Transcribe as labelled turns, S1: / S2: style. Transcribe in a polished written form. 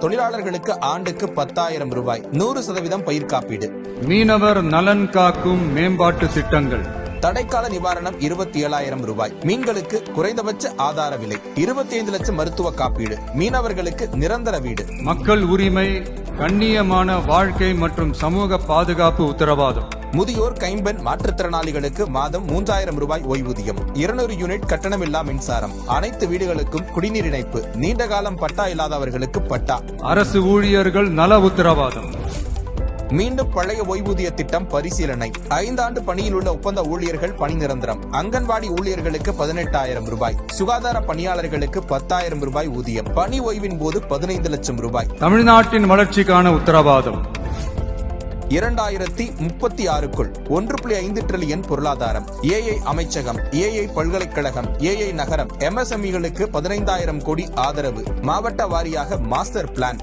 S1: தொழிலாளர்களுக்கு ஆண்டுக்கு 10,000 ரூபாய், 100% பயிர் காப்பீடு.
S2: மீனவர் நலன் காக்கும் மேம்பாட்டு திட்டங்கள்.
S1: தடைக்கால நிவாரணம் 27,000 ரூபாய். மீன்களுக்கு குறைந்தபட்ச ஆதார விலை. 25 லட்சம் மருத்துவ காப்பீடு. மீனவர்களுக்கு நிரந்தர வீடு.
S2: மக்கள் உரிமை, கண்ணியமான வாழ்க்கை மற்றும் சமூக பாதுகாப்பு உத்தரவாதம்.
S1: முதியோர், கைம்பெண், மாற்றுத்திறனாளிகளுக்கு மாதம் 3,000 ரூபாய் ஓய்வூதியம். 200 யூனிட் கட்டணமில்லா மின்சாரம். அனைத்து வீடுகளுக்கும் குடிநீர் இணைப்பு. நீண்டகாலம் பட்டா இல்லாதவர்களுக்கு பட்டா.
S2: அரசு ஊழியர்கள் நல உத்தரவாதம்.
S1: மீண்டும் பழைய ஓய்வூதிய திட்டம் பரிசீலனை. 5 ஆண்டு பணியில் உள்ள ஒப்பந்த ஊழியர்கள் பணி நிரந்தரம். அங்கன்வாடி ஊழியர்களுக்கு 18,000 ரூபாய். சுகாதார பணியாளர்களுக்கு 10,000 ரூபாய் ஊதியம். பணி ஓய்வின் போது 15 லட்சம் ரூபாய்.
S2: தமிழ்நாட்டின் வளர்ச்சிக்கான உத்தரவாதம்.
S1: 2036க்குள் 1.5 டிரில்லியன் பொருளாதாரம். ஏஐ அமைச்சகம், ஏஐ பல்கலைக்கழகம், ஏஐ நகரம், MSMEகளுக்கு 15,000 கோடி ஆதரவு. மாவட்ட வாரியாக மாஸ்டர் பிளான்.